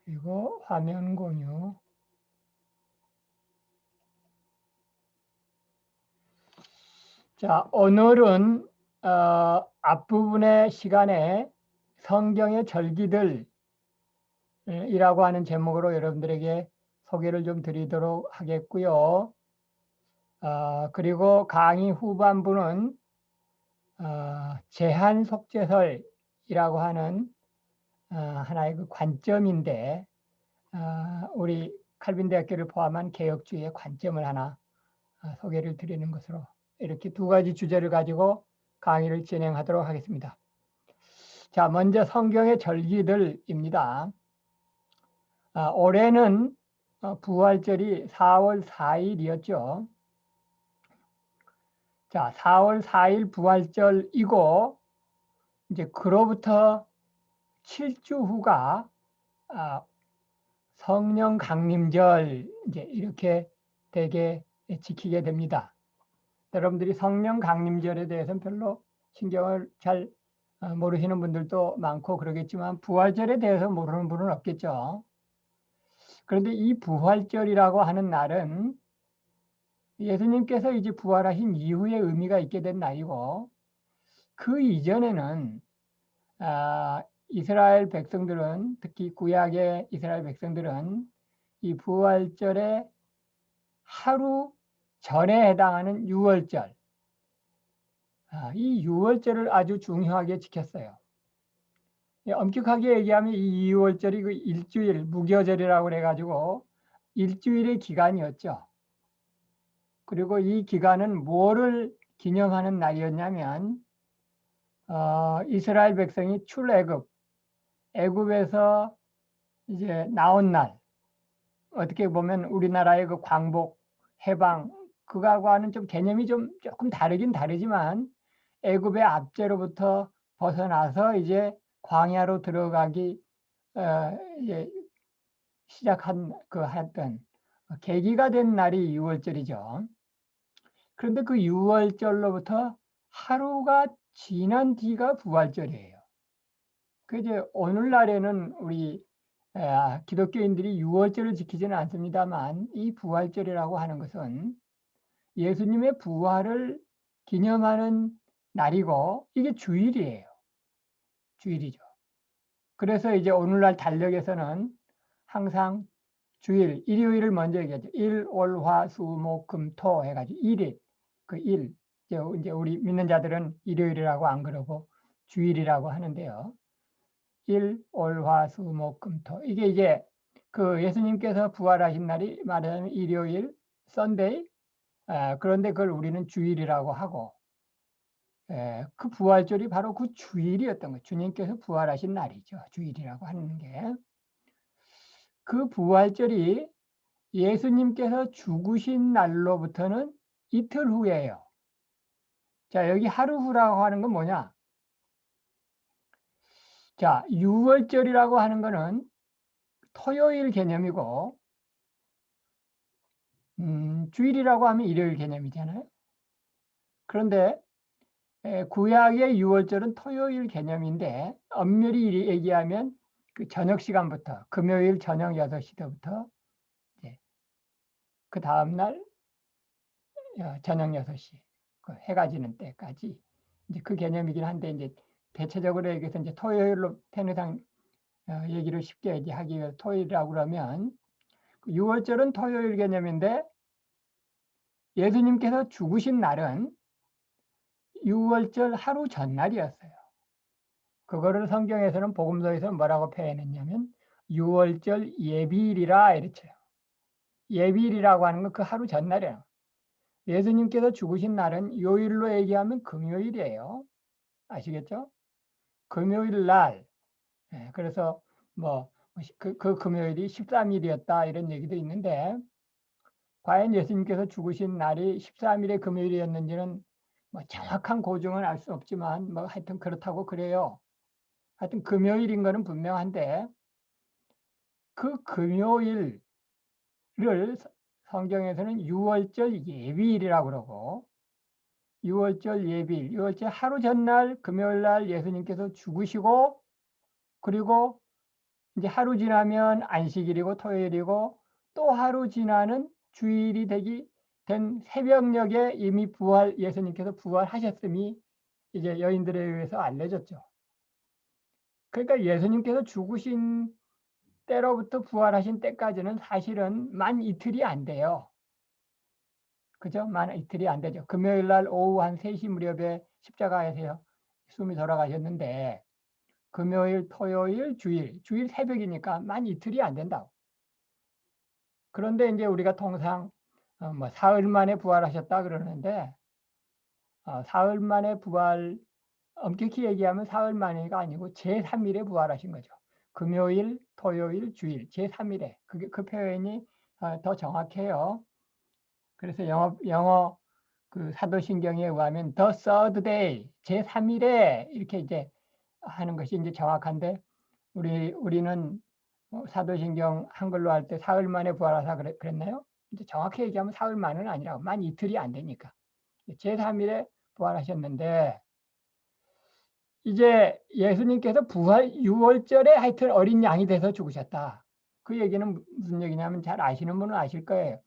그리고 화면 공유. 자, 오늘은 앞부분의 시간에 성경의 절기들 이라고 하는 제목으로 여러분들에게 소개를 좀 드리도록 하겠고요. 그리고 강의 후반부는 제한 속죄설이라고 하는 하나의 그 관점인데 우리 칼빈 대학교를 포함한 개혁주의의 관점을 하나 소개를 드리는 것으로 이렇게 두 가지 주제를 가지고 강의를 진행하도록 하겠습니다. 자, 먼저 성경의 절기들입니다. 올해는 부활절이 4월 4일이었죠. 자, 4월 4일 부활절이고 이제 그로부터 7주 후가 성령 강림절 이제 이렇게 되게 지키게 됩니다. 여러분들이 성령 강림절에 대해서는 별로 신경을 잘 모르시는 분들도 많고 그러겠지만 부활절에 대해서 모르는 분은 없겠죠. 그런데 이 부활절이라고 하는 날은 예수님께서 이제 부활하신 이후에 의미가 있게 된 날이고 그 이전에는 이스라엘 백성들은 특히 구약의 이스라엘 백성들은 이 부활절에 하루 전에 해당하는 유월절, 이 유월절을 아주 중요하게 지켰어요. 엄격하게 얘기하면 이 유월절이 그 일주일 무교절이라고 그래가지고 일주일의 기간이었죠. 그리고 이 기간은 뭐를 기념하는 날이었냐면 이스라엘 백성이 출애굽, 애굽에서 이제 나온 날, 어떻게 보면 우리나라의 그 광복, 해방 그거하고는 좀 개념이 좀 조금 다르긴 다르지만 애굽의 압제로부터 벗어나서 이제 광야로 들어가기 이제 시작한 그 했던 계기가 된 날이 6월절이죠. 그런데 그 6월절로부터 하루가 지난 뒤가 부활절이에요. 그 이제 오늘날에는 우리 기독교인들이 6월절을 지키지는 않습니다만 이 부활절이라고 하는 것은 예수님의 부활을 기념하는 날이고 이게 주일이에요. 주일이죠. 그래서 이제 오늘날 달력에서는 항상 주일, 일요일을 먼저 얘기하죠. 일, 월, 화, 수, 목, 금, 토 해가지고 일일, 그 일. 이제 우리 믿는 자들은 일요일이라고 안 그러고 주일이라고 하는데요. 일, 월, 화, 수, 목, 금, 토. 이게 이제 그 예수님께서 부활하신 날이 말하자면 일요일, 썬데이. 그런데 그걸 우리는 주일이라고 하고, 그 부활절이 바로 그 주일이었던 거예요. 주님께서 부활하신 날이죠. 주일이라고 하는 게. 그 부활절이 예수님께서 죽으신 날로부터는 이틀 후예요. 자, 여기 하루 후라고 하는 건 뭐냐? 자, 유월절이라고 하는 거는 토요일 개념이고, 주일이라고 하면 일요일 개념이잖아요. 그런데 구약의 유월절은 토요일 개념인데 엄밀히 얘기하면 그 저녁 시간부터 금요일 저녁 6시부터 그 다음날 저녁 6시 그 해가 지는 때까지 이제 그 개념이긴 한데 이제 대체적으로 얘기해서 이제 토요일로 편의상 얘기를 쉽게 하기 위해서 토요일이라고 그러면 6월절은 토요일 개념인데 예수님께서 죽으신 날은 6월절 하루 전날이었어요. 그거를 성경에서는 복음서에서 뭐라고 표현했냐면 6월절 예비일이라 이랬죠. 예비일이라고 하는 건 그 하루 전날이에요. 예수님께서 죽으신 날은 요일로 얘기하면 금요일이에요. 아시겠죠? 금요일 날. 그래서 뭐 그 금요일이 13일이었다 이런 얘기도 있는데 과연 예수님께서 죽으신 날이 13일의 금요일이었는지는 뭐 정확한 고증은 알 수 없지만 뭐 하여튼 그렇다고 그래요. 하여튼 금요일인 거는 분명한데 그 금요일을 성경에서는 6월절 예비일이라고 그러고 6월절 예비일, 6월절 하루 전날 금요일 날 예수님께서 죽으시고 그리고 이제 하루 지나면 안식일이고 토요일이고 또 하루 지나는 주일이 된 새벽녘에 이미 예수님께서 부활하셨음이 이제 여인들에 의해서 알려졌죠. 그러니까 예수님께서 죽으신 때로부터 부활하신 때까지는 사실은 만 이틀이 안 돼요. 그죠? 만 이틀이 안 되죠. 금요일 날 오후 한 3시 무렵에 십자가에서 숨이 돌아가셨는데 금요일, 토요일, 주일 새벽이니까 만 이틀이 안 된다고. 그런데 이제 우리가 통상 뭐 사흘 만에 부활하셨다 그러는데 사흘 만에 부활, 엄격히 얘기하면 사흘 만에가 아니고 제3일에 부활하신 거죠. 금요일, 토요일, 주일 제3일에 그 표현이 더 정확해요. 그래서 영어 그 사도신경에 의하면 the third day 제3일에 이렇게 이제 하는 것이 이제 정확한데 우리는 사도신경 한글로 할 때 사흘 만에 부활하사 그랬나요? 이제 정확히 얘기하면 사흘 만은 아니라고 만 이틀이 안 되니까 제3일에 부활하셨는데 이제 예수님께서 부활 6월절에 하여튼 어린 양이 돼서 죽으셨다. 그 얘기는 무슨 얘기냐면 잘 아시는 분은 아실 거예요.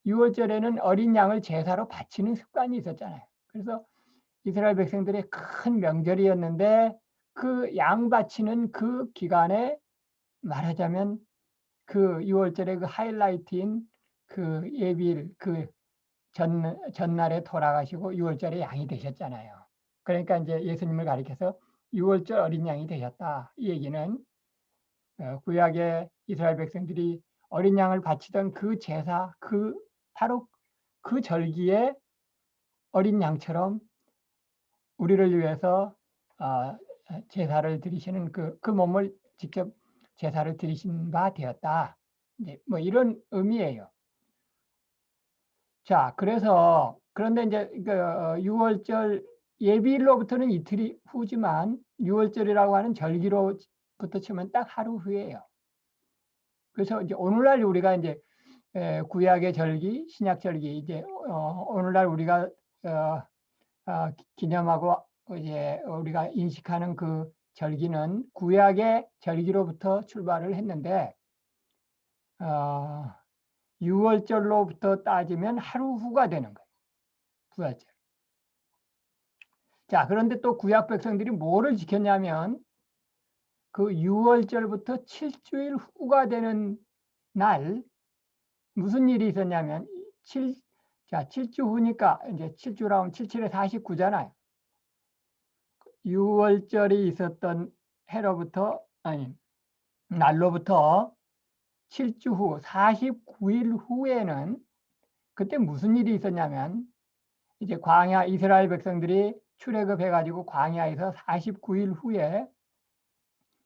6월절에는 어린 양을 제사로 바치는 습관이 있었잖아요. 그래서 이스라엘 백성들의 큰 명절이었는데 그 양 바치는 그 기간에 말하자면 그 6월절의 그 하이라이트인 그 예비일 그 전날에 돌아가시고 6월절에 양이 되셨잖아요. 그러니까 이제 예수님을 가리켜서 6월절 어린 양이 되셨다. 이 얘기는 구약의 이스라엘 백성들이 어린 양을 바치던 그 제사, 바로 그 절기에 어린 양처럼 우리를 위해서 제사를 드리시는 그 몸을 직접 제사를 드리신 바 되었다. 이제 뭐 이런 의미예요. 자, 그런데 이제 6월절 예비일로부터는 이틀이 후지만 6월절이라고 하는 절기로부터 치면 딱 하루 후예요. 그래서 이제 오늘날 우리가 이제 구약의 절기, 신약 절기 이제 오늘날 우리가 기념하고 이제 우리가 인식하는 그 절기는 구약의 절기로부터 출발을 했는데 6월절로부터 따지면 하루 후가 되는 거예요. 부활절. 자, 그런데 또 구약 백성들이 뭐를 지켰냐면 그 6월절부터 7주일 후가 되는 날 무슨 일이 있었냐면 7주 후니까 이제 7주라고 하면 77에 49잖아요. 6월절이 있었던 날로부터 7주 후 49일 후에는 그때 무슨 일이 있었냐면 이제 이스라엘 백성들이 출애굽해 가지고 광야에서 49일 후에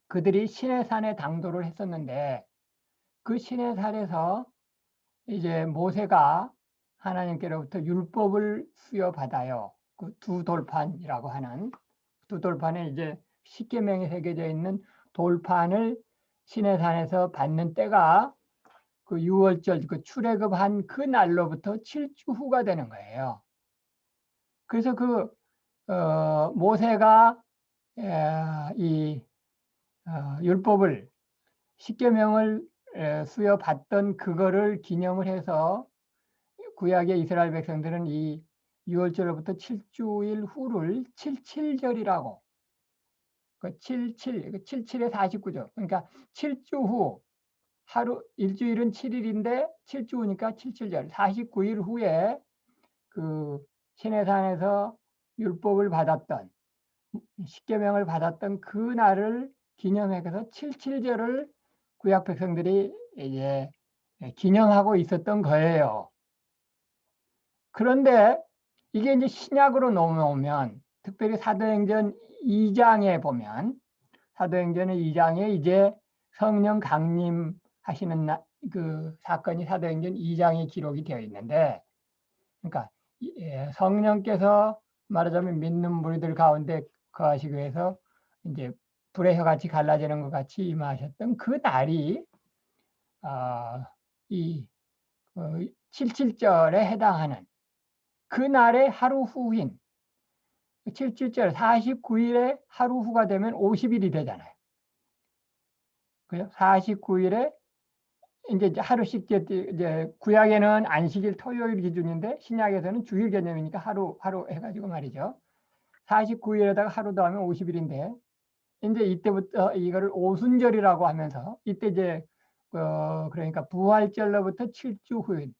그들이 시내산에 당도를 했었는데 그 시내산에서 이제 모세가 하나님께로부터 율법을 수여받아요. 그 두 돌판이라고 하는 두 돌판에 이제 십계명이 새겨져 있는 돌판을 시내산에서 받는 때가 그 6월절 그 출애굽한 그 날로부터 7주 후가 되는 거예요. 그래서 모세가 이 율법을 십계명을 수여받던 그거를 기념을 해서 구약의 이스라엘 백성들은 이 6월절로부터 7주일 후를 77절이라고 그 77에 49죠. 그러니까 7주 후 일주일은 7일인데 7주 후니까 77절 49일 후에 그 시내산에서 율법을 받았던 십계명을 받았던 그 날을 기념해서 77절을 구약 백성들이 이제 기념하고 있었던 거예요. 그런데 이게 이제 신약으로 넘어오면 특별히 사도행전 2장에 보면 사도행전 2장에 이제 성령 강림하시는 그 사건이 사도행전 2장에 기록이 되어 있는데 그러니까 성령께서 말하자면 믿는 무리들 가운데 거하시기 위해서 이제 불의 혀같이 갈라지는 것 같이 임하셨던 그 날이 이 77절에 해당하는 그 날의 하루 후인 77절 49일에 하루 후가 되면 50일이 되잖아요. 그죠? 49일에 이제 하루씩 이제 구약에는 안식일 토요일 기준인데 신약에서는 주일 개념이니까 하루 해가지고 말이죠. 49일에다가 하루 더하면 50일인데 이제 이때부터 이거를 오순절이라고 하면서 이때 이제 그러니까 부활절로부터 7주 후인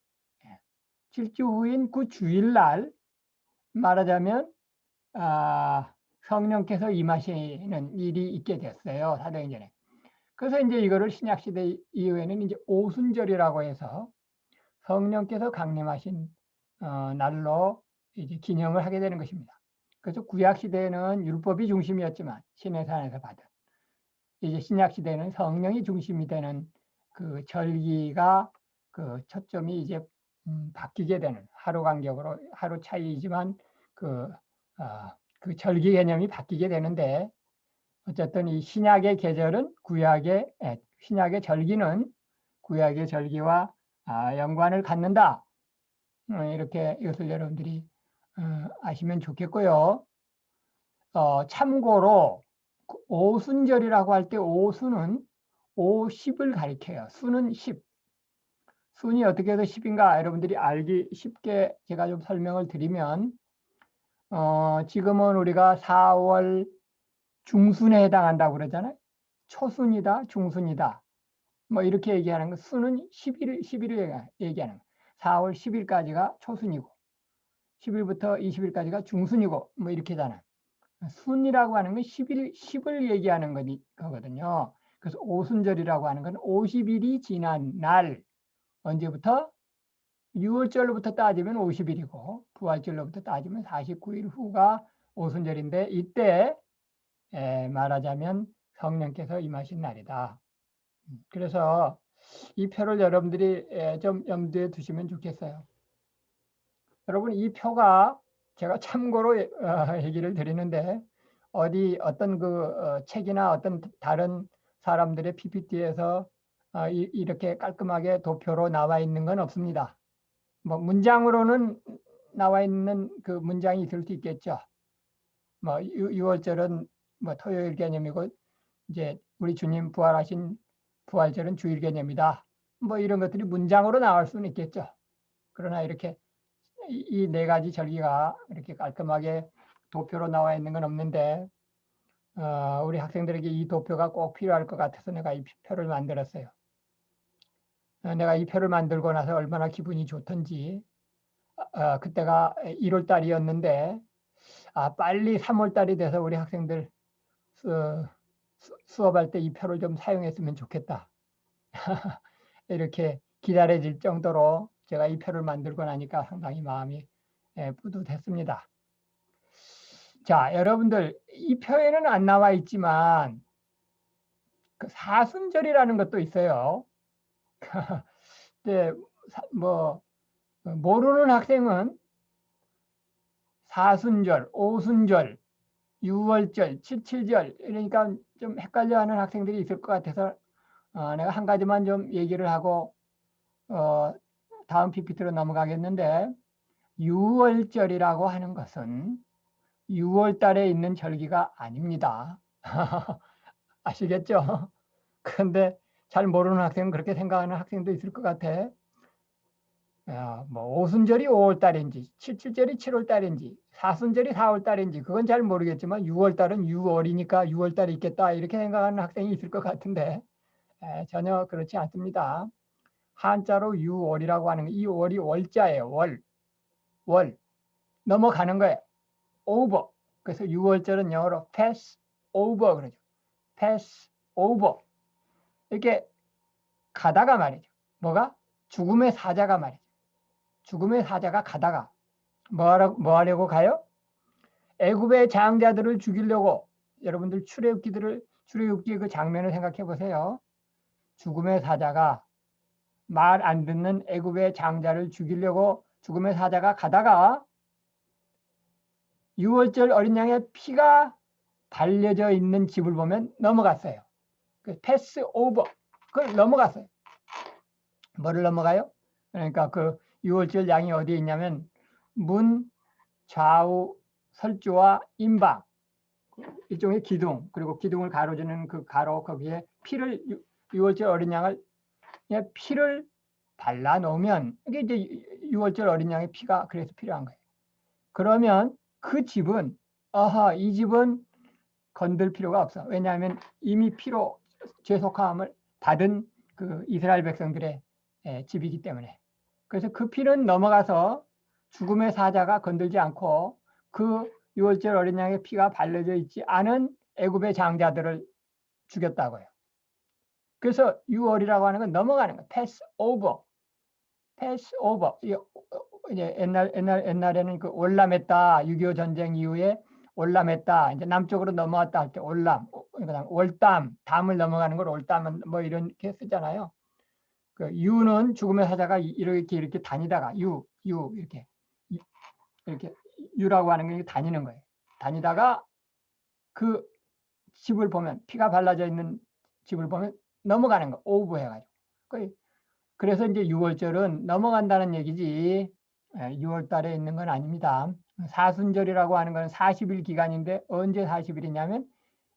7주 후인 그 주일날 말하자면 성령께서 임하시는 일이 있게 됐어요. 사도행전에. 그래서 이제 이거를 신약시대 이후에는 이제 오순절이라고 해서 성령께서 강림하신 날로 이제 기념을 하게 되는 것입니다. 그래서 구약시대에는 율법이 중심이었지만 신의 산에서 받은 이제 신약시대에는 성령이 중심이 되는 그 절기가 그 초점이 이제 바뀌게 되는 하루 간격으로 하루 차이지만 그 절기 개념이 바뀌게 되는데 어쨌든 이 신약의 계절은 신약의 절기는 구약의 절기와 연관을 갖는다. 이렇게 이것을 여러분들이 아시면 좋겠고요. 참고로 오순절이라고 할 때 오수는 50을 가리켜요. 수는 10. 순이 어떻게 해서 10인가 여러분들이 알기 쉽게 제가 좀 설명을 드리면 지금은 우리가 4월 중순에 해당한다고 그러잖아요. 초순이다, 중순이다. 뭐 이렇게 얘기하는 거 수는 10일을 얘기하는 거. 4월 10일까지가 초순이고 10일부터 20일까지가 중순이고 뭐 이렇게잖아요. 순이라고 하는 건 10을 얘기하는 거거든요. 그래서 오순절이라고 하는 건 50일이 지난 날 언제부터 6월절로부터 따지면 50일이고 부활절로부터 따지면 49일 후가 오순절인데 이때 말하자면 성령께서 임하신 날이다. 그래서 이 표를 여러분들이 좀 염두에 두시면 좋겠어요. 여러분 이 표가 제가 참고로 얘기를 드리는데 어떤 책이나 어떤 다른 사람들의 PPT에서 이렇게 깔끔하게 도표로 나와 있는 건 없습니다. 뭐 문장으로는 나와 있는 그 문장이 있을 수 있겠죠. 뭐 6월절은 뭐 토요일 개념이고 이제 우리 주님 부활하신 부활절은 주일 개념이다. 뭐 이런 것들이 문장으로 나올 수는 있겠죠. 그러나 이렇게 이 네 가지 절기가 이렇게 깔끔하게 도표로 나와 있는 건 없는데 우리 학생들에게 이 도표가 꼭 필요할 것 같아서 내가 이 표를 만들었어요. 내가 이 표를 만들고 나서 얼마나 기분이 좋던지 그때가 1월 달이었는데 빨리 3월 달이 돼서 우리 학생들 수업할 때 이 표를 좀 사용했으면 좋겠다. 이렇게 기다려질 정도로 제가 이 표를 만들고 나니까 상당히 마음이 뿌듯했습니다. 자, 여러분들 이 표에는 안 나와 있지만 그 사순절이라는 것도 있어요. 네, 뭐 모르는 학생은 사순절, 오순절, 유월절, 칠칠절 이러니까 좀 헷갈려하는 학생들이 있을 것 같아서 내가 한 가지만 좀 얘기를 하고 다음 PPT로 넘어가겠는데 6월절이라고 하는 것은 6월 달에 있는 절기가 아닙니다. 아시겠죠? 그런데 잘 모르는 학생은 그렇게 생각하는 학생도 있을 것 같아. 뭐 오순절이 5월 달인지, 칠칠절이 7월 달인지, 사순절이 4월 달인지 그건 잘 모르겠지만 6월 달은 6월이니까 6월 달이 있겠다 이렇게 생각하는 학생이 있을 것 같은데 전혀 그렇지 않습니다. 한자로 6월이라고 하는 이 월이 월자예요. 월. 넘어가는 거예요. over. 그래서 6월절은 영어로 pass over 그러죠. pass over. 이렇게 가다가 말이죠. 뭐가? 죽음의 사자가 말이죠. 죽음의 사자가 가다가 뭐 하려고 가요? 애굽의 장자들을 죽이려고 여러분들 출애굽기 그 장면을 생각해 보세요. 죽음의 사자가 말 안 듣는 애굽의 장자를 죽이려고 죽음의 사자가 가다가 6월절 어린 양의 피가 발려져 있는 집을 보면 넘어갔어요. 그 패스 오버. 그걸 넘어갔어요. 뭐를 넘어가요? 그러니까 그 6월절 양이 어디에 있냐면 문 좌우 설주와 임방 일종의 기둥 그리고 기둥을 가로지는 그 가로 거기에 피를 6월절 어린 양을 그냥 피를 발라 놓으면 이게 이제 6월절 어린 양의 피가 그래서 필요한 거예요. 그러면 그 집은 이 집은 건들 필요가 없어. 왜냐하면 이미 피로 죄속함을 받은 그 이스라엘 백성들의 집이기 때문에. 그래서 그 피는 넘어가서 죽음의 사자가 건들지 않고 그 6월절 어린 양의 피가 발려져 있지 않은 애굽의 장자들을 죽였다고요. 그래서 6월이라고 하는 건 넘어가는 거예요. 패스 오버. 패스 오버. 이제 옛날에는 그 올람했다. 6.25 전쟁 이후에 올람했다. 이제 남쪽으로 넘어왔다 할 때 올람. 그다음 올담. 담을 넘어가는 걸 올담은 뭐 이렇게 쓰잖아요. 그 유는 죽음의 사자가 이렇게 다니다가 이렇게 유라고 하는 게 다니는 거예요. 다니다가 그 집을 보면 피가 발라져 있는 집을 보면 넘어가는 거. 오버해가지고. 그래서 이제 6월절은 넘어간다는 얘기지 6월 달에 있는 건 아닙니다. 사순절이라고 하는 건 40일 기간인데 언제 40일이냐면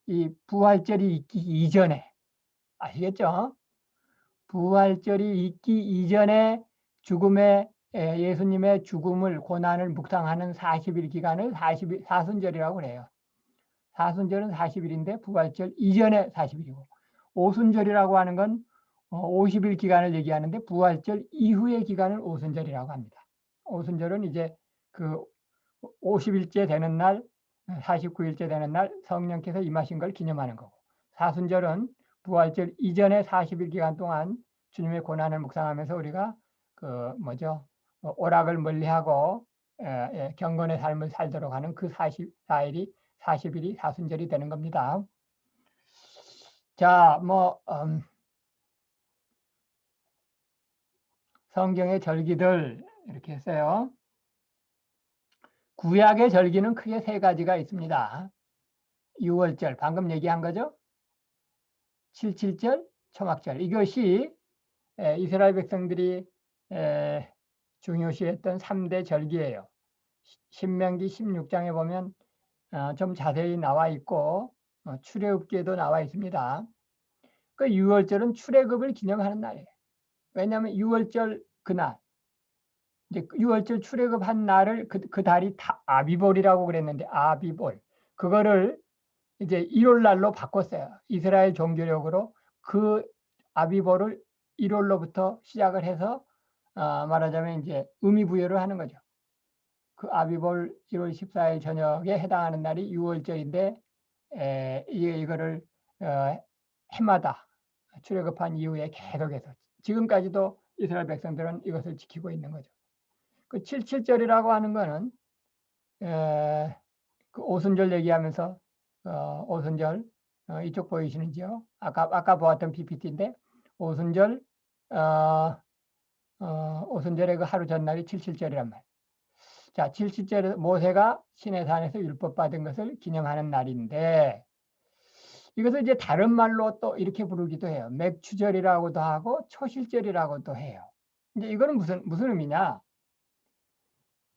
이 부활절이 있기 이전에 아시겠죠? 부활절이 있기 이전에 죽음의 예수님의 죽음을 고난을 묵상하는 40일 기간을 사순절이라고 그래요. 사순절은 40일인데 부활절 이전에 40일이고 오순절이라고 하는 건 50일 기간을 얘기하는데 부활절 이후의 기간을 오순절이라고 합니다. 오순절은 이제 그 50일째 되는 날, 49일째 되는 날 성령께서 임하신 걸 기념하는 거고 사순절은 부활절 이전의 40일 기간 동안 주님의 고난을 묵상하면서 우리가 그 오락을 멀리하고 경건의 삶을 살도록 하는 그 40일이 사순절이 되는 겁니다. 자, 성경의 절기들 이렇게 했어요. 구약의 절기는 크게 세 가지가 있습니다. 6월절, 방금 얘기한 거죠? 77절, 초막절. 이것이 이스라엘 백성들이 중요시했던 3대 절기예요. 신명기 16장에 보면 좀 자세히 나와 있고 출애굽기에도 나와 있습니다. 그 6월절은 출애굽을 기념하는 날이에요. 왜냐하면 6월절 그날 이제 6월절 출애굽한 날을 그 달이 아비볼이라고 그랬는데 아비볼 그거를 이제 일월 날로 바꿨어요. 이스라엘 종교력으로 그 아비볼을 1월로부터 시작을 해서 말하자면 이제 의미 부여를 하는 거죠. 그 아비볼 1월 14일 저녁에 해당하는 날이 6월절인데 이거를 해마다 출애굽한 이후에 계속해서 지금까지도 이스라엘 백성들은 이것을 지키고 있는 거죠. 그 77절이라고 하는 거는 그 오순절 얘기하면서 오순절 이쪽 보이시는지요? 아까 보았던 PPT인데 오순절 오순절의 그 하루 전날이 77절이란 말이에요. 자, 77절에 모세가 시내산에서 율법 받은 것을 기념하는 날인데 이것을 이제 다른 말로 또 이렇게 부르기도 해요. 맥추절이라고도 하고 초실절이라고도 해요. 이제 이거는 무슨 의미냐?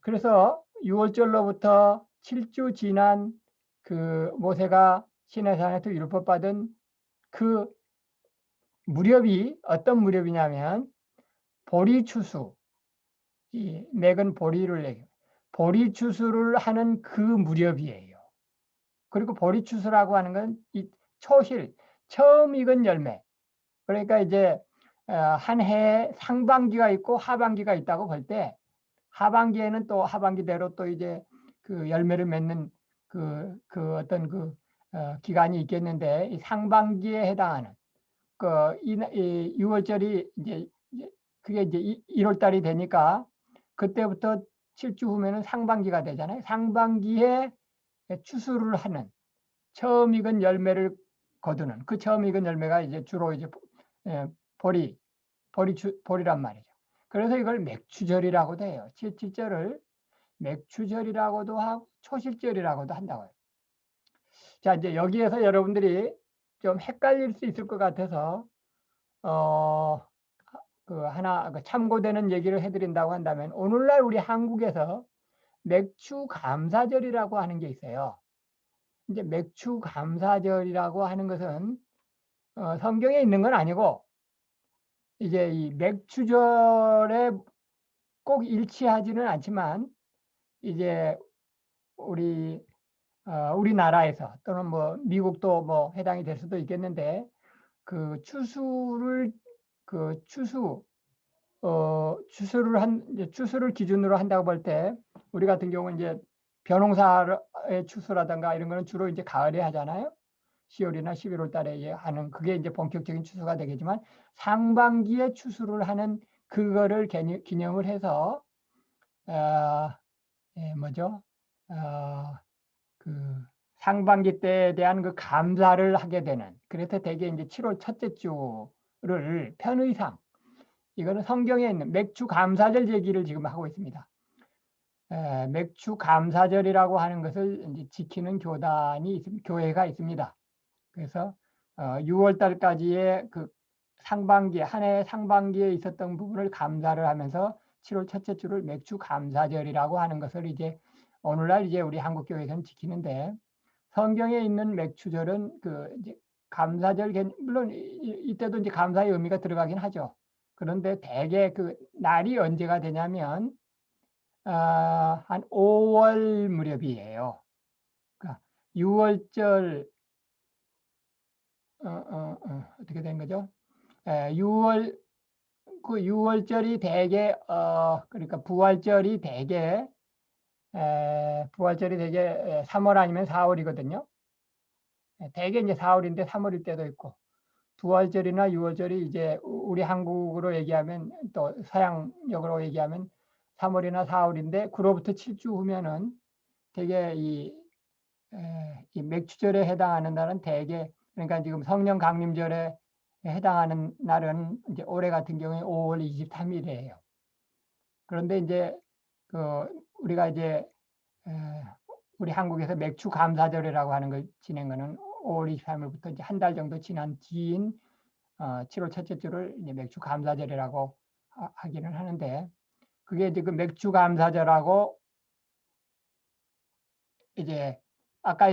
그래서 6월절로부터 7주 지난 그 모세가 시내산에서 율법 받은 그 무렵이 어떤 무렵이냐면 보리추수, 이 맥은 보리를 얘기해요. 보리추수를 하는 그 무렵이에요. 그리고 보리추수라고 하는 건 이 초실, 처음 익은 열매. 그러니까 이제 한 해에 상반기가 있고 하반기가 있다고 볼 때 하반기에는 또 하반기대로 또 이제 그 열매를 맺는 그 어떤 기간이 있겠는데 이 상반기에 해당하는 이 6월절이 이제 그게 이제 1월 달이 되니까 그때부터 7주 후면은 상반기가 되잖아요. 상반기에 추수를 하는 처음 익은 열매를 거두는 그 처음 익은 열매가 이제 주로 이제 보리란 말이죠. 그래서 이걸 맥추절이라고도 해요. 77절을 맥추절이라고도 하고 초실절이라고도 한다고요. 자, 이제 여기에서 여러분들이 좀 헷갈릴 수 있을 것 같아서 하나 참고되는 얘기를 해드린다고 한다면 오늘날 우리 한국에서 맥추 감사절이라고 하는 게 있어요. 이제 맥추 감사절이라고 하는 것은 성경에 있는 건 아니고 이제 이 맥추절에 꼭 일치하지는 않지만 이제 우리나라에서 또는 뭐 미국도 뭐 해당이 될 수도 있겠는데 그 추수를 기준으로 한다고 볼 때 우리 같은 경우는 이제 벼농사의 추수라든가 이런 거는 주로 이제 가을에 하잖아요. 10월이나 11월 달에 하는 그게 이제 본격적인 추수가 되겠지만 상반기에 추수를 하는 그거를 기념을 해서 뭐죠? 그 상반기 때에 대한 그 감사를 하게 되는 그래서 대개 이제 7월 첫째 주를 편의상 이거는 성경에 있는 맥주 감사절 얘기를 지금 하고 있습니다. 맥주 감사절이라고 하는 것을 이제 지키는 교회가 있습니다. 그래서 6월 달까지의 그 한 해 상반기에 있었던 부분을 감사를 하면서 7월 첫째 주를 맥주 감사절이라고 하는 것을 이제 오늘날 이제 우리 한국 교회에서는 지키는데 성경에 있는 맥주절은 그 이제 감사절 물론 이때도 이제 감사의 의미가 들어가긴 하죠. 그런데 대개 그 날이 언제가 되냐면 한 5월 무렵이에요. 그러니까 6월절 어떻게 된 거죠? 6월절이 대개 그러니까 부활절이 대개 3월 아니면 4월이거든요. 대개 이제 4월인데 3월일 때도 있고 부활절이나 6월절이 이제 우리 한국으로 얘기하면 또 서양역으로 얘기하면 3월이나 4월인데 그로부터 7주 후면은 대개 이 맥추절에 해당하는 날은 대개 그러니까 지금 성령 강림절에 해당하는 날은 이제 올해 같은 경우에 5월 23일이에요. 그런데 이제 그 우리가 이제 우리 한국에서 맥주 감사절이라고 하는 걸 지낸 거는 5월 23일부터 이제 한 달 정도 지난 뒤인 7월 첫째 주를 이제 맥주 감사절이라고 하기는 하는데 그게 이제 그 맥주 감사절하고 이제 아까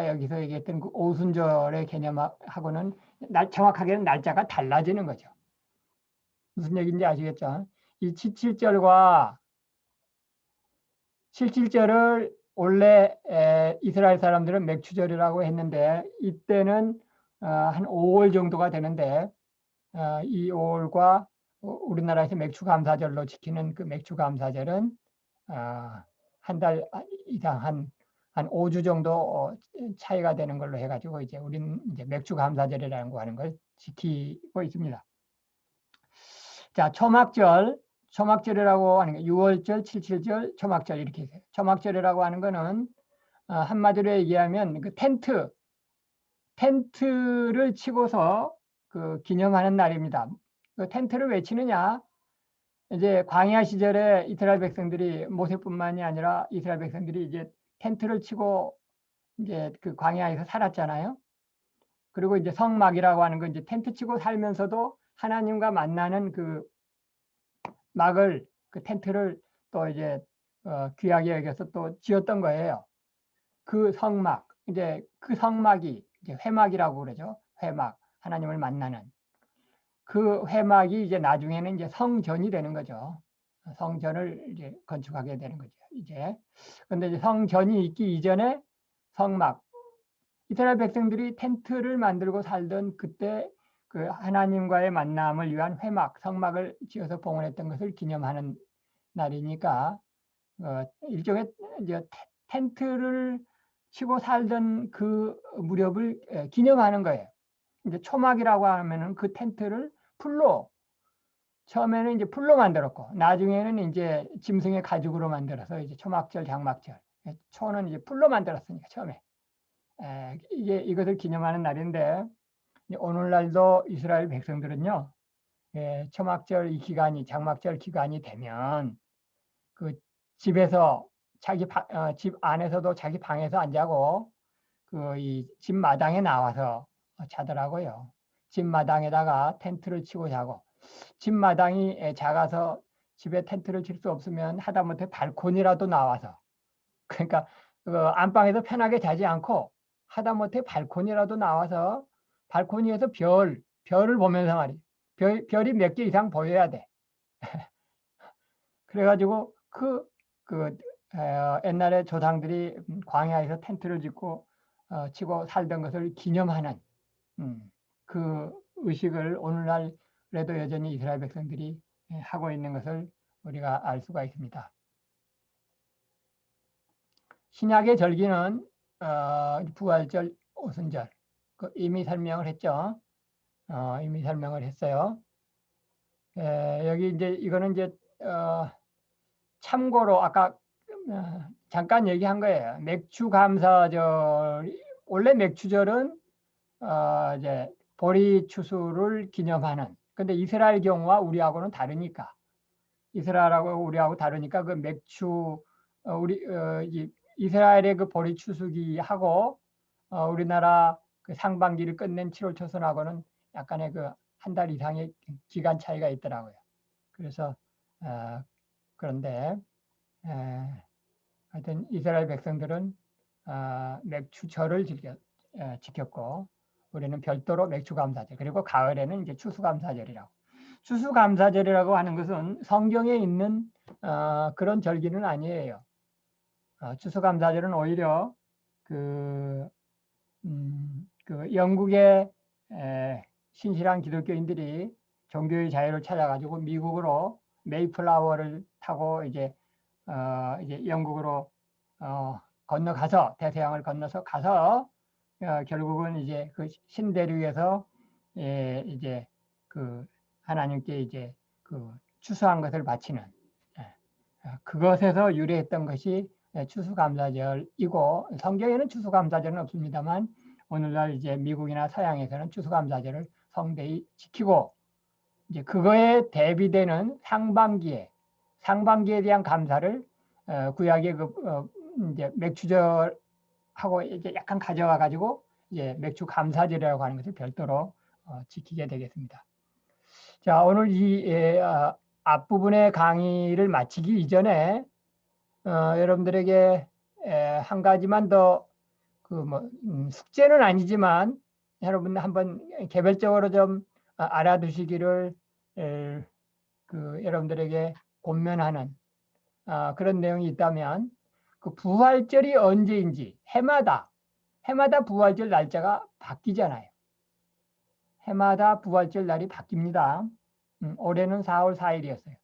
여기서 얘기했던 그 오순절의 개념하고는 정확하게는 날짜가 달라지는 거죠. 무슨 얘기인지 아시겠죠? 이 칠칠절을 원래 이스라엘 사람들은 맥추절이라고 했는데 이때는 한 5월 정도가 되는데 이 5월과 우리나라에서 맥추감사절로 지키는 그 맥추감사절은 한 달 이상 한 5주 정도 차이가 되는 걸로 해가지고 이제 우리는 이제 맥추감사절이라는 거 하는 걸 지키고 있습니다. 자, 초막절이라고 하는 게 6월절, 7.7절, 초막절 이렇게 있어요. 초막절이라고 하는 거는 한마디로 얘기하면 그 텐트를 치고서 그 기념하는 날입니다. 그 텐트를 왜 치느냐? 이제 광야 시절에 이스라엘 백성들이 모세뿐만이 아니라 이스라엘 백성들이 이제 텐트를 치고 이제 그 광야에서 살았잖아요. 그리고 이제 성막이라고 하는 건 이제 텐트 치고 살면서도 하나님과 만나는 그 그 텐트를 또 이제 귀하게 여겨서 또 지었던 거예요. 그 성막, 이제 그 성막이 이제 회막이라고 그러죠. 회막, 하나님을 만나는 그 회막이 이제 나중에는 이제 성전이 되는 거죠. 성전을 이제 건축하게 되는 거죠. 이제 근데 이제 성전이 있기 이전에 성막, 이스라엘 백성들이 텐트를 만들고 살던 그때 그 하나님과의 만남을 위한 성막을 지어서 봉헌했던 것을 기념하는 날이니까 일종의 이제 텐트를 치고 살던 그 무렵을 기념하는 거예요. 이제 초막이라고 하면은 그 텐트를 처음에는 이제 풀로 만들었고 나중에는 이제 짐승의 가죽으로 만들어서 이제 초막절, 장막절. 초는 이제 풀로 만들었으니까 처음에 이게 이것을 기념하는 날인데 오늘날도 이스라엘 백성들은요 초막절 장막절 기간이 되면 그 집에서 집 안에서도 자기 방에서 안 자고 그 이 집 마당에 나와서 자더라고요. 집 마당에다가 텐트를 치고 자고 집 마당이 작아서 집에 텐트를 칠 수 없으면 하다못해 발코니라도 나와서 그러니까 그 안방에서 편하게 자지 않고 하다못해 발코니라도 나와서 발코니에서 별을 보면서 말이에요. 별이 몇 개 이상 보여야 돼. 그래가지고 옛날에 조상들이 광야에서 텐트를 짓고 치고 살던 것을 기념하는 그 의식을 오늘날에도 여전히 이스라엘 백성들이 하고 있는 것을 우리가 알 수가 있습니다. 신약의 절기는 부활절, 오순절 이미 설명을 했죠. 이미 설명을 했어요. 여기 이제 이거는 이제 참고로 아까 잠깐 얘기한 거예요. 맥추감사절, 원래 맥추절은 이제 보리 추수를 기념하는. 근데 이스라엘 경우와 우리하고는 다르니까, 이스라엘하고 우리하고 다르니까 그 맥추 이스라엘의 그 보리 추수기하고 우리나라 그 상반기를 끝낸 7월 초선하고는 약간의 그 한 달 이상의 기간 차이가 있더라고요. 그래서 그런데 하여튼 이스라엘 백성들은 맥추절을 지켰고 우리는 별도로 맥추감사절, 그리고 가을에는 이제 추수감사절이라고. 추수감사절이라고 하는 것은 성경에 있는 그런 절기는 아니에요. 추수감사절은 오히려 그 영국의 신실한 기독교인들이 종교의 자유를 찾아가지고 미국으로 메이플라워를 타고 이제 영국으로 건너가서 대서양을 건너서 가서 결국은 이제 그 신대륙에서 이제 그 하나님께 이제 그 추수한 것을 바치는 그것에서 유래했던 것이 추수감사절이고, 성경에는 추수감사절은 없습니다만 오늘날 이제 미국이나 서양에서는 추수감사절을 성대히 지키고, 이제 그거에 대비되는 상반기에 대한 감사를 구약의 이제 맥추절하고 이제 약간 가져와 가지고 이제 맥추 감사절이라고 하는 것을 별도로 지키게 되겠습니다. 자, 오늘 이 앞부분의 강의를 마치기 이전에 여러분들에게 한 가지만 더 숙제는 아니지만 여러분 한번 개별적으로 좀 알아두시기를 여러분들에게 권면하는 그런 내용이 있다면, 그 부활절이 언제인지 해마다 부활절 날짜가 바뀌잖아요. 해마다 부활절 날이 바뀝니다. 올해는 4월 4일이었어요.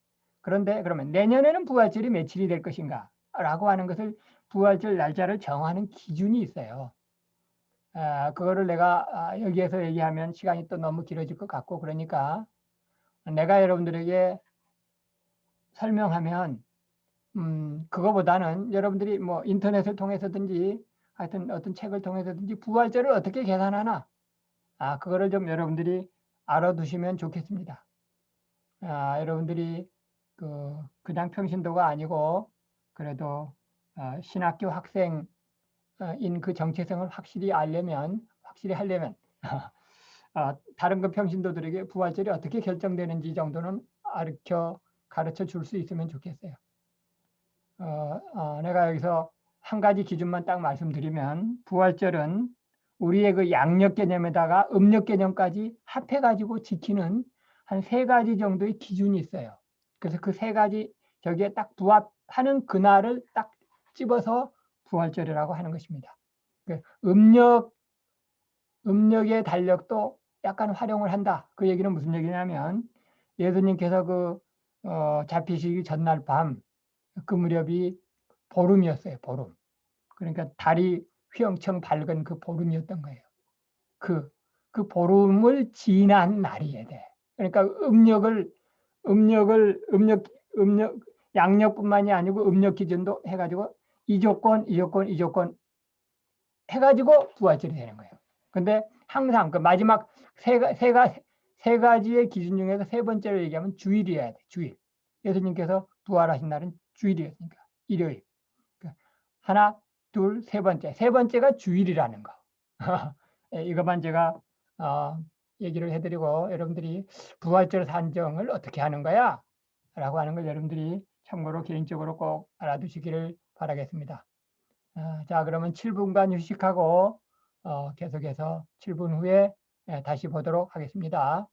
그런데 그러면 내년에는 부활절이 며칠이 될 것인가 라고 하는 것을 부활절 날짜를 정하는 기준이 있어요. 그거를 내가 여기에서 얘기하면 시간이 또 너무 길어질 것 같고, 그러니까 내가 여러분들에게 설명하면 그거보다는 여러분들이 뭐 인터넷을 통해서든지 하여튼 어떤 책을 통해서든지 부활절을 어떻게 계산하나 그거를 좀 여러분들이 알아두시면 좋겠습니다. 여러분들이 그냥 평신도가 아니고 그래도 신학교 학생인 그 정체성을 확실히 하려면 다른 그 평신도들에게 부활절이 어떻게 결정되는지 정도는 가르쳐 줄 수 있으면 좋겠어요. 내가 여기서 한 가지 기준만 딱 말씀드리면, 부활절은 우리의 그 양력 개념에다가 음력 개념까지 합해가지고 지키는 한 3가지 정도의 기준이 있어요. 그래서 그 3가지 저기에 딱 부합하는 그날을 딱 집어서 부활절이라고 하는 것입니다. 음력의 달력도 약간 활용을 한다. 그 얘기는 무슨 얘기냐면, 예수님께서 잡히시기 전날 밤 그 무렵이 보름이었어요. 보름. 그러니까 달이 휘영청 밝은 그 보름이었던 거예요. 그 보름을 지난 날이어야 돼. 그러니까 음력 양력뿐만이 아니고 음력 기준도 해가지고 이 조건 해가지고 부활절이 되는 거예요. 근데 항상 그 마지막 세 가지의 기준 중에서 3번째로 얘기하면 주일이어야 돼. 주일. 예수님께서 부활하신 날은 주일이었으니까 일요일. 하나, 둘, 3번째. 3번째가 주일이라는 거. 이것만 제가 얘기를 해드리고, 여러분들이 부활절 산정을 어떻게 하는 거야? 라고 하는 걸 여러분들이 참고로 개인적으로 꼭 알아두시기를 바라겠습니다. 자, 그러면 7분간 휴식하고 계속해서 7분 후에 다시 보도록 하겠습니다.